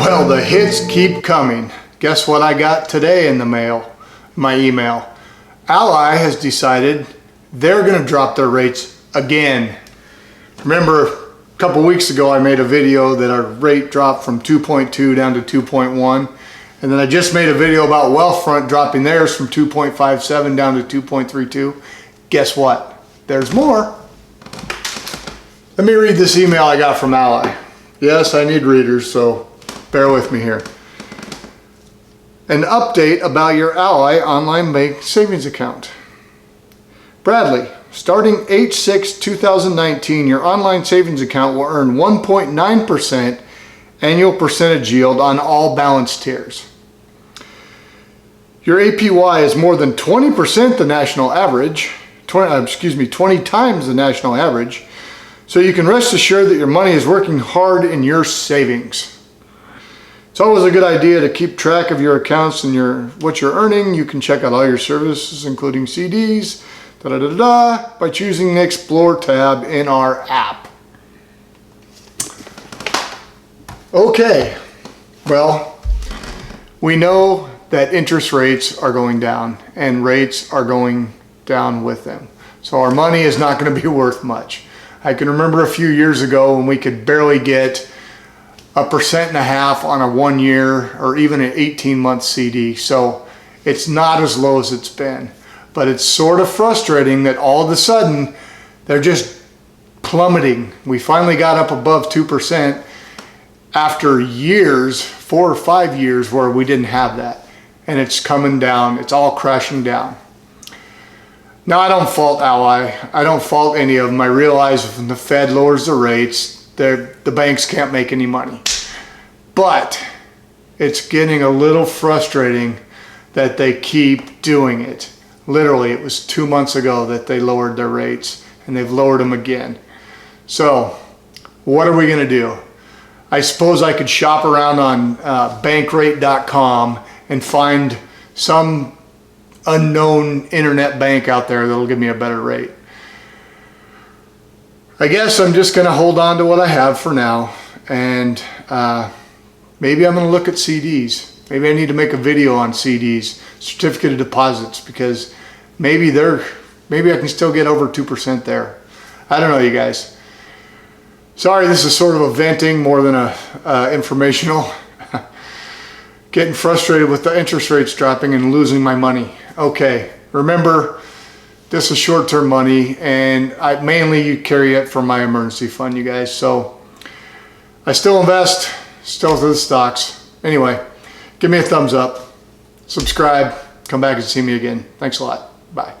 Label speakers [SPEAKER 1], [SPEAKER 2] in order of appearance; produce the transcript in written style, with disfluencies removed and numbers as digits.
[SPEAKER 1] Well, the hits keep coming. Guess what I got today in the mail, my email? Ally has decided they're going to drop their rates again. Remember, a couple weeks ago I made a video that our rate dropped from 2.2 down to 2.1. And then I just made a video about Wealthfront dropping theirs from 2.57 down to 2.32. Guess what? There's more. Let me read this email I got from Ally. Yes, I need readers, so bear with me here. An update about your Ally online bank savings account. Bradley, starting H6-2019, your online savings account will earn 1.9% annual percentage yield on all balance tiers. Your APY is more than 20% the national average, 20 times the national average, so you can rest assured that your money is working hard in your savings. It's always a good idea to keep track of your accounts and what you're earning. You can check out all your services, including CDs, by choosing the Explore tab in our app. Okay, well, we know that interest rates are going down and rates are going down with them. So our money is not going to be worth much. I can remember a few years ago when we could barely get 1.5% on a 1 year or even an 18-month CD. So it's not as low as it's been, but it's sort of frustrating that all of a sudden they're just plummeting. We finally got up above 2% after years, 4 or 5 years where we didn't have that. And it's coming down, it's all crashing down. Now, I don't fault Ally, I don't fault any of them. I realize when the Fed lowers the rates, the banks can't make any money. But it's getting a little frustrating that they keep doing it. Literally, it was 2 months ago that they lowered their rates, and they've lowered them again. So, what are we gonna do? I suppose I could shop around on bankrate.com and find some unknown internet bank out there that'll give me a better rate. I guess I'm just going to hold on to what I have for now, and maybe I'm going to look at CDs. Maybe I need to make a video on CDs, certificate of deposits, because maybe I can still get over 2% there. I don't know, you guys. Sorry, this is sort of a venting more than a informational. Getting frustrated with the interest rates dropping and losing my money. Okay, remember, this is short-term money, and you carry it for my emergency fund, you guys. So I still invest, still to the stocks. Anyway, give me a thumbs up, subscribe, come back and see me again. Thanks a lot. Bye.